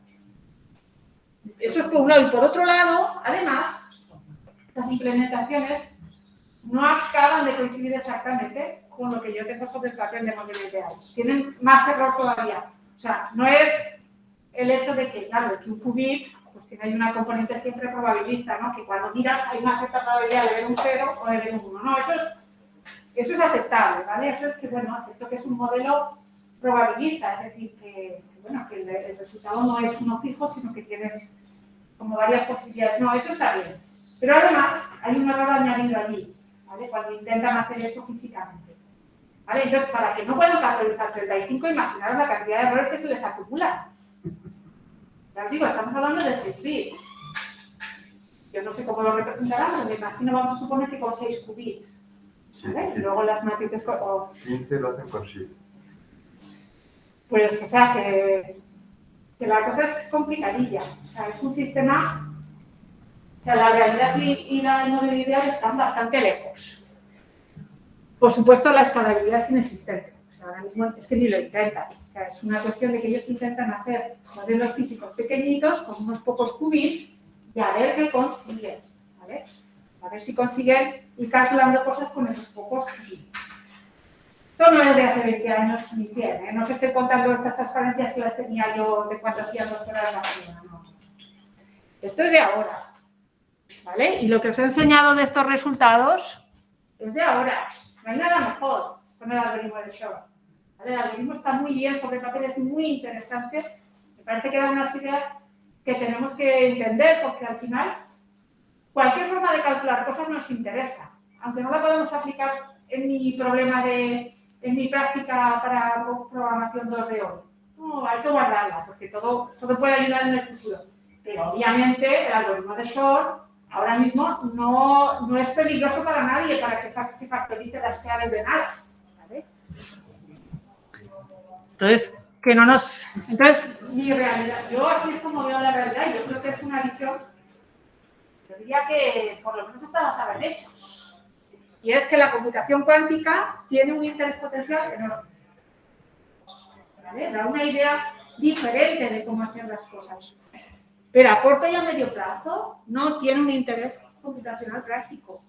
Eso es por un lado. Y por otro lado, además, las implementaciones no acaban de coincidir exactamente con lo que yo tengo sobre el papel de modelo ideal. Tienen más error todavía. O sea, no es el hecho de que, claro, que un qubit pues tiene una componente siempre probabilista, ¿no? Que cuando miras hay una cierta probabilidad de ver un 0 o de ver un 1. No, eso es aceptable, ¿vale? Eso es que, bueno, acepto que es un modelo probabilista, es decir, que el resultado no es uno fijo, sino que tienes como varias posibilidades. No, eso está bien. Pero además hay un error añadido allí, ¿vale? Cuando intentan hacer eso físicamente. ¿Vale? Entonces, para que no puedan factorizar 35, imaginaros la cantidad de errores que se les acumulan. Ya os digo, estamos hablando de 6 bits. Yo no sé cómo lo representarán, pero me imagino, vamos a suponer que con 6 qubits. ¿Vale? Y luego las matrices... 15 lo hacen con 7. Pues, o sea, que la cosa es complicadilla. O sea, es un sistema... O sea, la realidad y el modelo ideal están bastante lejos. Por supuesto, la escalabilidad es inexistente. O sea, ahora mismo es que ni lo intentan. O sea, es una cuestión de que ellos intentan hacer modelos físicos pequeñitos con unos pocos qubits y a ver qué consiguen. ¿Vale? A ver si consiguen ir calculando cosas con esos pocos qubits. Esto no es de hace 20 años ni 100, ¿eh? No os estoy contando estas transparencias que las tenía yo de cuando hacía 2 horas la mañana, no. Esto es de ahora, ¿vale? Y lo que os he enseñado de estos resultados es de ahora. No hay nada mejor con el algoritmo de Shor. ¿Vale? El algoritmo está muy bien, sobre papel es muy interesante. Me parece que da unas ideas que tenemos que entender porque al final cualquier forma de calcular cosas nos interesa. Aunque no la podemos aplicar en mi problema en mi práctica para programación 2 de hoy. No, hay que guardarla, porque todo puede ayudar en el futuro. Pero obviamente el algoritmo de Shor ahora mismo no es peligroso para nadie para que factorice las claves de nada. ¿Vale? Entonces, mi realidad, yo así es como veo la realidad, y yo creo que es una visión, yo diría que por lo menos está basada en hechos. Y es que la computación cuántica tiene un interés potencial enorme. ¿Vale? Da una idea diferente de cómo hacer las cosas. Pero a corto y a medio plazo no tiene un interés computacional práctico.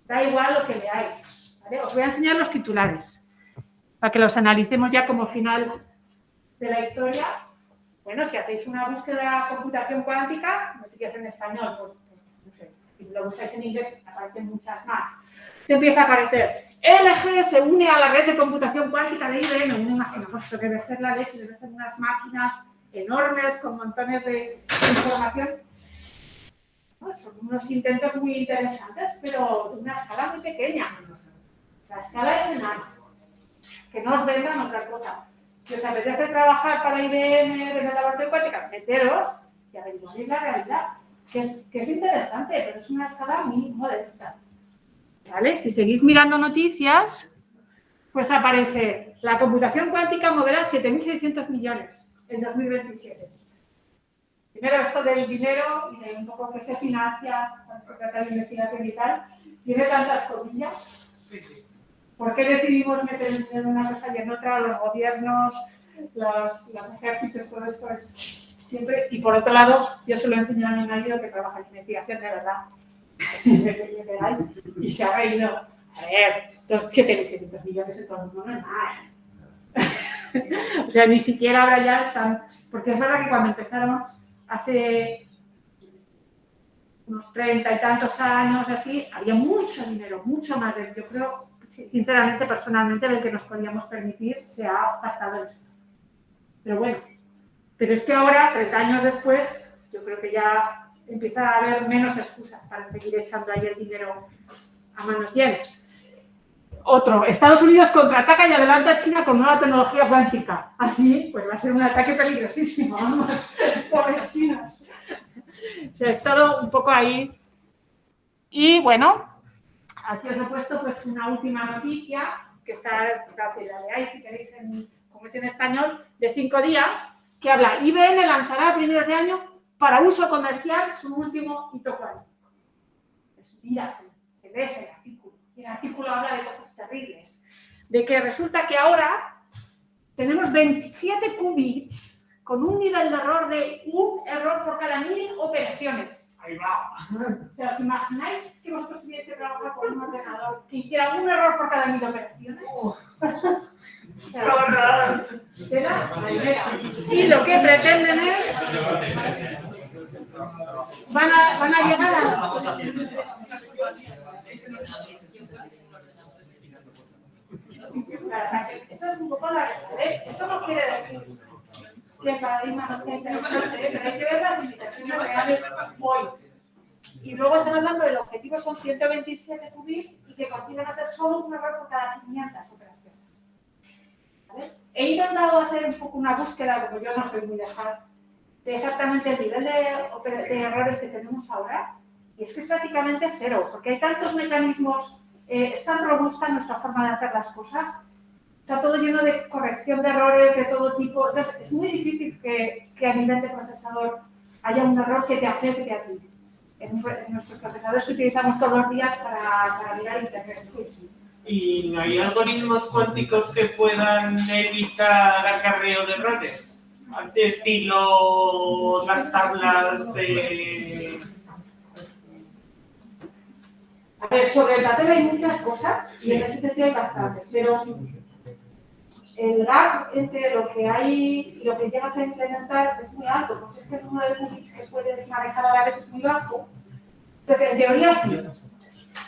Da igual lo que leáis. ¿Vale? Os voy a enseñar los titulares para que los analicemos ya como final de la historia. Bueno, si hacéis una búsqueda de computación cuántica, no sé qué es en español, pues no sé, si lo buscáis en inglés aparecen muchas más. Te empieza a aparecer, LG se une a la red de computación cuántica de IBM. Me imagino, pues esto debe ser la leche, debe ser unas máquinas enormes con montones de información. ¿No? Son unos intentos muy interesantes, pero de una escala muy pequeña. La escala es enana. Que no os vendan otra cosa. Si os apetece trabajar para IBM en el laboratorio cuántica, meteros y averiguáis la realidad, que es interesante, pero es una escala muy modesta. ¿Vale? Si seguís mirando noticias, pues aparece la computación cuántica moverá 7.600 millones en 2027. Primero, esto del dinero y de un poco que se financia cuando se trata de investigación y tal, tiene tantas comillas. ¿Por qué decidimos meter el dinero en una cosa y en otra? Los gobiernos, los ejércitos, todo esto es siempre. Y por otro lado, yo se lo enseño a mi marido que trabaja en investigación de verdad. Y se ha reído. A ver, los 7.600 millones en todo el mundo no es nada. O sea, ni siquiera ahora ya están. Porque es verdad que cuando empezaron hace unos 30 y tantos años, así, había mucho dinero, mucho más del que yo creo, sinceramente, personalmente, del que nos podíamos permitir, se ha gastado esto. Pero bueno, pero es que ahora, 30 años después, yo creo que ya empieza a haber menos excusas para seguir echando ahí el dinero a manos llenas. Otro, Estados Unidos contraataca y adelanta a China con nueva tecnología cuántica. Así, pues va a ser un ataque peligrosísimo, vamos, pobres chinos. O sea, es todo un poco ahí. Y bueno, aquí os he puesto pues una última noticia, que está, que la leáis si queréis, como es en español, de 5 días, que habla, IBM lanzará a primeros de año para uso comercial su último hito cuántico. Pues mira, que ves el artículo. El artículo habla de cosas terribles. De que resulta que ahora tenemos 27 qubits con un nivel de error de un error por cada 1000 operaciones. Ahí va. O sea, ¿os imagináis que vosotros tuvierais que trabajar con un ordenador que hiciera un error por cada 1000 operaciones? ¡Qué horror! Y lo que pretenden es... Van a llegar a... Eso es un poco la... Eso no quiere decir que el paradigma no sea interesante, pero hay que ver las limitaciones reales hoy. Y luego están hablando del objetivo son 127 qubits y que consiguen hacer solo un error por cada 500 operaciones. ¿Vale? He intentado hacer un poco una búsqueda, como yo no soy muy lejana, de exactamente el nivel de errores que tenemos ahora, y es que es prácticamente cero, porque hay tantos mecanismos, es tan robusta nuestra forma de hacer las cosas, está todo lleno de corrección de errores de todo tipo, entonces es muy difícil que a nivel de procesador haya un error que te afecte a ti. En nuestros procesadores que utilizamos todos los días para mirar internet. Sí. ¿Y no hay algoritmos cuánticos que puedan evitar acarreo de errores? De estilo las tablas de... A ver, sobre el papel hay muchas cosas y en ese sentido hay bastantes, pero el gap entre lo que hay y lo que llegas a implementar es muy alto, porque es que el número de qubits que puedes manejar a la vez es muy bajo. Entonces, en teoría sí,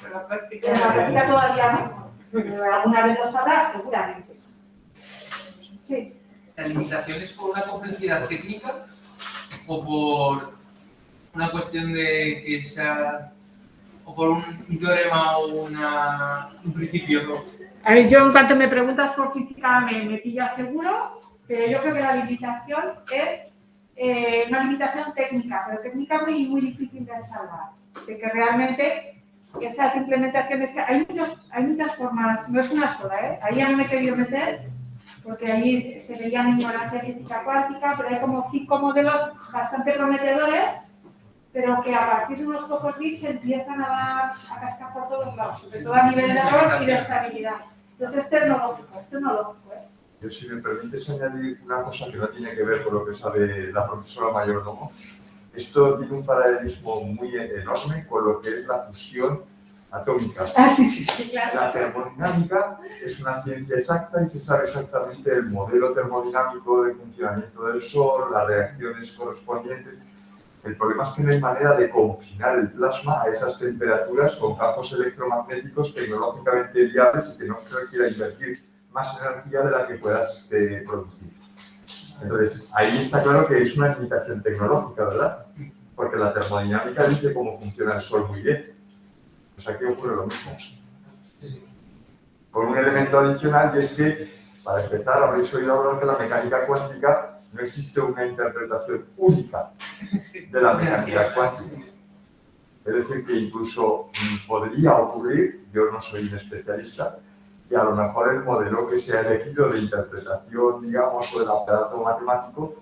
En la práctica, en la práctica todavía no. Pero alguna vez lo sabrás, seguramente. Sí. ¿La limitación es por una complejidad técnica o por una cuestión de que sea, o por un teorema o un principio? A ver, yo en cuanto me preguntas por física me pillas seguro, pero yo creo que la limitación es una limitación técnica, pero técnica muy, muy difícil de salvar. De que realmente esas implementaciones, que hay muchas formas, no es una sola, ¿eh? Ahí ya no me he querido meter, porque ahí se veía mi ignorancia física cuántica, pero hay como 5 modelos bastante prometedores, pero que a partir de unos pocos bits se empiezan a cascar por todos lados, sobre todo a nivel de error y de estabilidad. Entonces, esto es no lógico, ¿eh? Yo, si me permites añadir una cosa que no tiene que ver con lo que sabe la profesora Mayordomo, esto tiene un paralelismo muy enorme con lo que es la fusión atómica. Ah, sí, claro. La termodinámica es una ciencia exacta y se sabe exactamente el modelo termodinámico de funcionamiento del Sol, las reacciones correspondientes. El problema es que no hay manera de confinar el plasma a esas temperaturas con campos electromagnéticos tecnológicamente viables y que no requiera invertir más energía de la que puedas producir. Entonces, ahí está claro que es una limitación tecnológica, ¿verdad? Porque la termodinámica dice cómo funciona el Sol muy bien. Pues aquí ocurre lo mismo. Con un elemento adicional, y es que, para empezar, habréis oído hablar de la mecánica cuántica. No existe una interpretación única de la mecánica cuántica. Es decir, que incluso podría ocurrir, yo no soy un especialista, y a lo mejor el modelo que se ha elegido de interpretación, digamos, o del aparato matemático,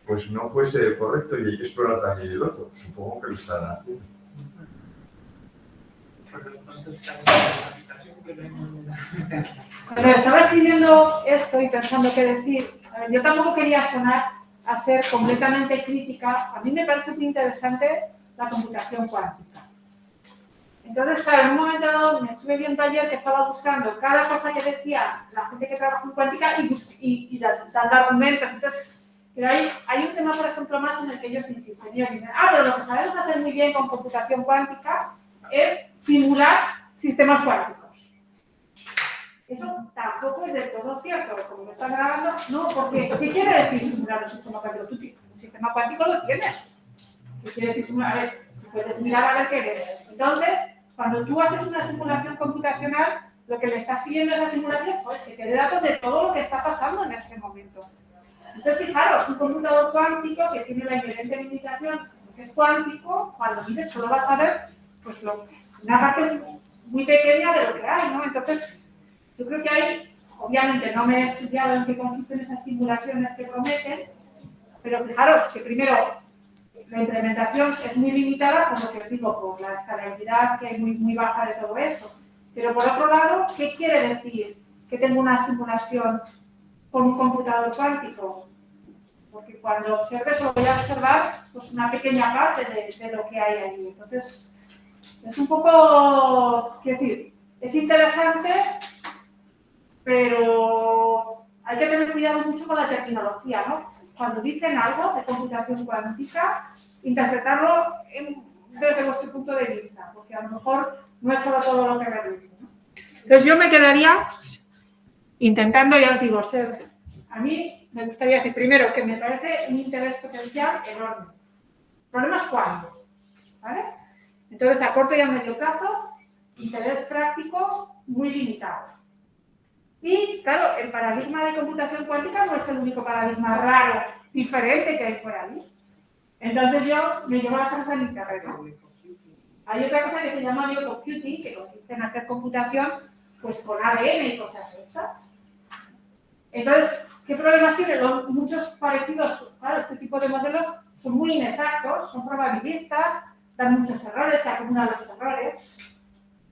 pues no fuese el correcto y hay que explorar también el otro. Supongo que lo estarán haciendo. Cuando estaba escribiendo esto y pensando qué decir, a ver, yo tampoco quería sonar a ser completamente crítica. A mí me parece muy interesante la computación cuántica. Entonces, claro, en un momento dado me estuve viendo ayer que estaba buscando cada cosa que decía la gente que trabaja en cuántica y dando argumentos. Entonces, pero hay un tema, por ejemplo, más en el que ellos insisten. Ellos dicen, pero lo que sabemos hacer muy bien con computación cuántica es simular sistemas cuánticos. Eso tampoco es del todo cierto, como me están grabando, no, porque ¿qué quiere decir simular un sistema cuántico? Tú, un sistema cuántico lo tienes. ¿Qué quiere decir simular? A ver, puedes mirar a ver qué ves. Entonces, cuando tú haces una simulación computacional, lo que le estás pidiendo a esa simulación es que te dé datos de todo lo que está pasando en ese momento. Entonces, fijaros, un computador cuántico que tiene la inherente limitación, que es cuántico, cuando mides solo vas a ver pues, una parte muy pequeña de lo que hay, ¿no? Entonces, yo creo que hay, obviamente no me he estudiado en qué consisten esas simulaciones que prometen, pero fijaros que primero la implementación es muy limitada, por lo que os digo, por la escalabilidad que hay muy baja de todo eso. Pero por otro lado, ¿qué quiere decir que tengo una simulación con un computador cuántico? Porque cuando observe solo voy a observar pues, una pequeña parte de lo que hay allí. Entonces, es un poco, quiero decir, es interesante, pero hay que tener cuidado mucho con la terminología, ¿no? Cuando dicen algo de computación cuántica, interpretarlo desde vuestro punto de vista, porque a lo mejor no es solo todo lo que me dicen, ¿no? Entonces yo me quedaría intentando, ya os digo, ser, a mí me gustaría decir primero que me parece un interés potencial enorme. El problema es cuándo, ¿vale? Entonces a corto y a medio plazo, interés práctico muy limitado. Y, claro, el paradigma de computación cuántica no es el único paradigma raro, diferente que hay por ahí. Entonces yo me llevo las cosas a mi carrera. Hay otra cosa que se llama biocomputing, que consiste en hacer computación pues con ADN y cosas de estas. Entonces, ¿qué problemas tiene? Muchos parecidos, claro, este tipo de modelos son muy inexactos, son probabilistas, dan muchos errores, se acumulan los errores.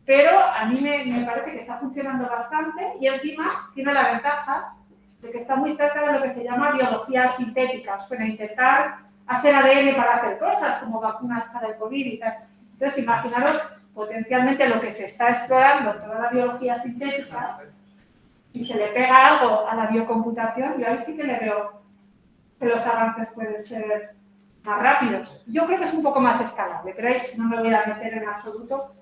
Pero a mí me parece que está funcionando bastante y encima tiene la ventaja de que está muy cerca de lo que se llama biología sintética, para intentar hacer ADN para hacer cosas como vacunas para el COVID y tal. Entonces, imaginaros potencialmente lo que se está explorando en toda la biología sintética y se le pega algo a la biocomputación, yo ahí sí que le veo que los avances pueden ser más rápidos. Yo creo que es un poco más escalable, pero ahí no me voy a meter en absoluto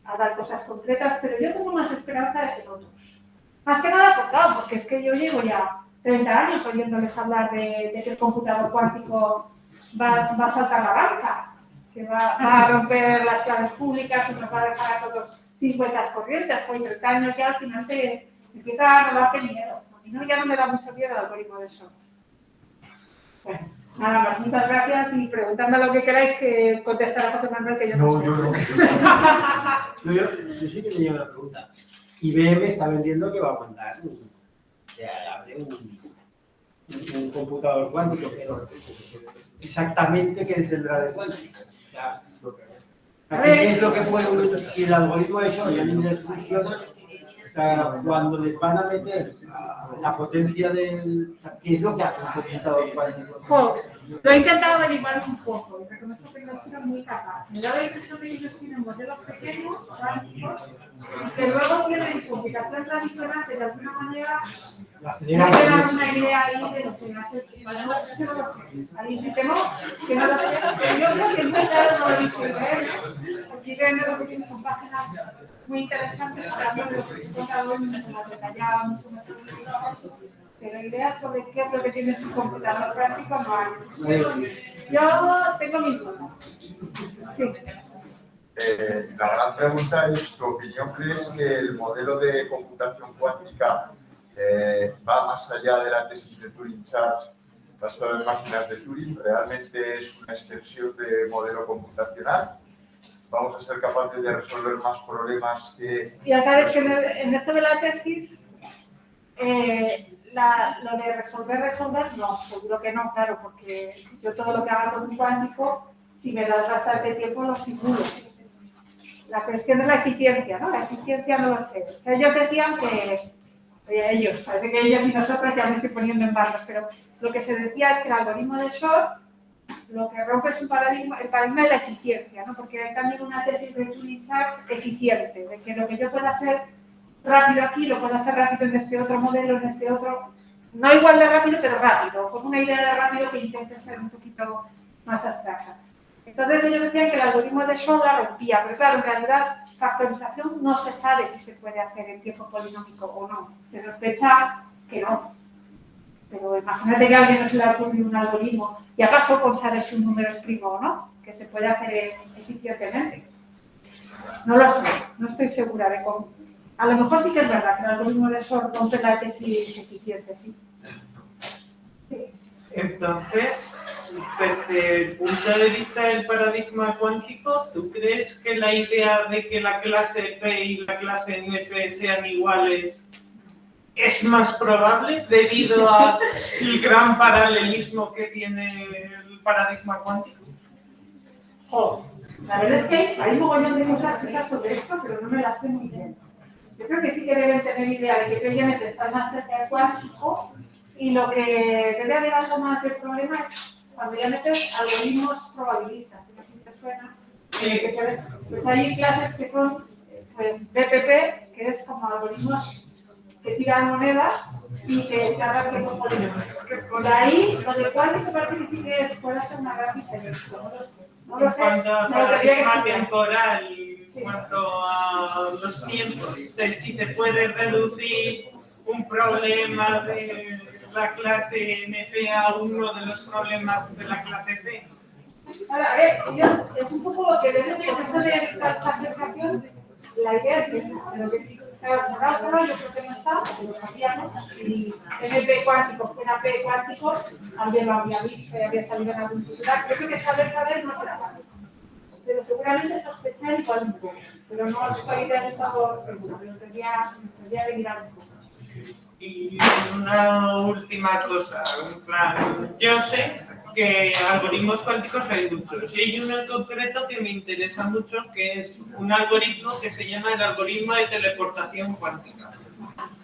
a dar cosas concretas, pero yo tengo más esperanza de que otros. Más que nada, porque es que yo llevo ya 30 años oyéndoles hablar de que el computador cuántico va a saltar la banca, se va a romper las claves públicas y nos va a dejar a todos sin cuentas corrientes, pues 30 años ya al final te empieza a darte miedo. A mí ya no me da mucho miedo el algoritmo de eso. Bueno. Nada más, muchas gracias y preguntadme lo que queráis que contestar a José Manuel, que yo no sé. Yo sí que tenía una pregunta. IBM está vendiendo que va a mandar un computador cuántico, pero exactamente qué tendrá de cuántico. ¿Qué es lo que puede, si el algoritmo de Schrödinger funciona? O sea, cuando les van a meter la potencia del... ¿Qué es lo que hace un computador cuántico? Lo he intentado averiguar un poco y reconozco que no he sido muy capaz. Me da la impresión de que ellos tienen modelos pequeños, cuánticos, y que luego tienen computación tradicional que de alguna manera me da una idea ahí de lo que hace. Bueno, no sé, no lo sé. Ahí me temo que no lo sé. Yo creo que muchas no lo dice IBM, porque IBM lo que tiene son páginas muy interesantes hablando de lo que se cuenta hoy, mucho más detallado, mucho más detallado. Pero ideas sobre qué es lo que tiene su computador práctico no hay. Yo tengo mis dudas. Sí. La gran pregunta es, ¿tu opinión crees que el modelo de computación cuántica va más allá de la tesis de Turing-Charles basada en máquinas de Turing? ¿Realmente es una extensión de modelo computacional? ¿Vamos a ser capaces de resolver más problemas que...? Ya sabes que en esto de la tesis Lo de resolver, no, seguro que no, claro, porque yo todo lo que haga con un cuántico, si me das bastante tiempo, lo simulo. La cuestión es la eficiencia, ¿no? La eficiencia no lo sé. O sea, ellos decían que, parece que ellos y nosotros ya me estoy poniendo en barros, pero lo que se decía es que el algoritmo de Shor lo que rompe es el paradigma de la eficiencia, ¿no? Porque hay también una tesis de Turing Charts eficiente, de que lo que yo pueda hacer rápido aquí, lo puedo hacer rápido en este otro modelo, en este otro, no igual de rápido, pero rápido, con una idea de rápido que intente ser un poquito más abstracta. Entonces ellos decían que el algoritmo de Shor la rompía, pero claro, en realidad factorización no se sabe si se puede hacer en tiempo polinómico o no. Se sospecha que no. Pero imagínate que a alguien no se le ocurrió un algoritmo, ya pasó con saber si un número es primo o no, que se puede hacer eficientemente. No lo sé, no estoy segura de cómo. A lo mejor sí que es verdad que el algoritmo de Shor rompe la tesis eficiente, sí. Entonces, desde el punto de vista del paradigma cuántico, ¿tú crees que la idea de que la clase P y la clase NP sean iguales es más probable debido al gran paralelismo que tiene el paradigma cuántico? La verdad es que hay un mogollón de cosas sobre esto, pero no me las sé muy bien. Yo creo que sí que deben tener idea de que P y NP están más cerca del cuántico, y lo que debe haber algo más del problema es cuando ya metes algoritmos probabilistas, que no sé si te suena, pues hay clases que son pues BPP, que es como algoritmos que tiran monedas y que cargan tiempos polinomios. Por ahí, lo de cuántico parece que sí que puede hacer una gran diferencia, no lo sé. En cuanto a paradigma temporal, Sí. en cuanto a los tiempos, de si se puede reducir un problema de la clase NP a uno de los problemas de la clase P. Ahora, a ver, ellos, es un poco lo que desde el proceso de factorización, la idea es esa, pero que claro, yo creo que no está, pero sabíamos, si NP cuántico fuera P cuántico, también lo había visto, había salido en algún titular. Yo creo que saber no se sabe. Pero seguramente sospechar igual un poco, pero no estoy del todo segura, pero tendría que mirar un poco. Y una última cosa, en plan, yo sé que algoritmos cuánticos hay muchos, y hay uno en concreto que me interesa mucho, que es un algoritmo que se llama el algoritmo de teleportación cuántica,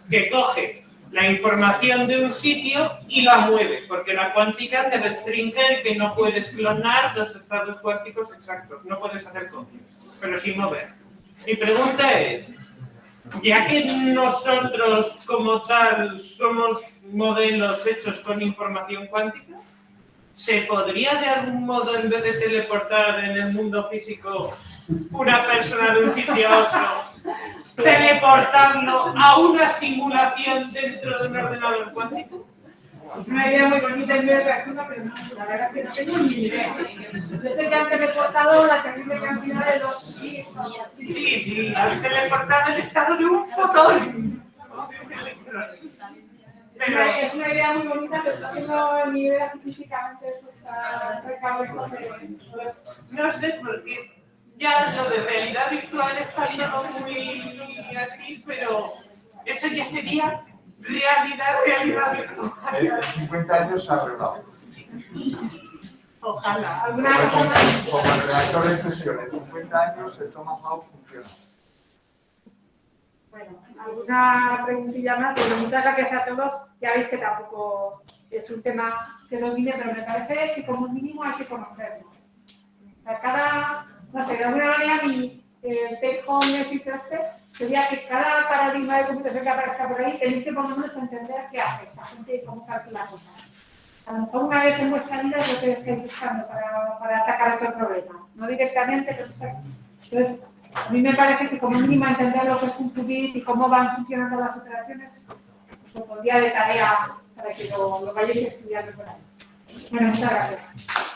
que coge la información de un sitio y la mueve, porque la cuántica te restringe el que no puedes clonar dos estados cuánticos exactos, no puedes hacer copias, pero sin mover. Mi pregunta es, ya que nosotros como tal somos modelos hechos con información cuántica, ¿se podría de algún modo, en vez de teleportar en el mundo físico una persona de un sitio a otro, teleportarlo a una simulación dentro de un ordenador cuántico? Es una idea muy bonita y muy atractiva, pero no, la verdad es que no tengo ni idea. Yo sé que han teleportado la terrible cantidad de los... Sí, han teleportado el estado de un fotón. Pero Es una idea muy bonita, pero no tengo ni idea si físicamente eso está cerca de... no sé por qué. Ya lo de realidad virtual está todo muy así, pero eso ya sería realidad virtual. En 50 años se ha arreglado. Ojalá. Alguna cosa Como el reactor de fusión, en 50 años el Tomahawk funciona. Bueno, alguna preguntilla más, pero muchas gracias a todos. Ya veis que tampoco es un tema que domine, pero me parece que como mínimo hay que conocerlo. O sea, no sé, de alguna manera el take home message sería que cada paradigma de computación que aparezca por ahí tenéis que por lo menos entender qué hace esta gente y cómo calcula cosas. A lo mejor una vez en vuestra vida es lo que estáis buscando para atacar otro problema. No directamente, pero entonces, a mí me parece que como mínimo entender lo que es un qubit y cómo van funcionando las operaciones, pues lo pondría de tarea para que lo vayáis estudiando por ahí. Bueno, muchas gracias.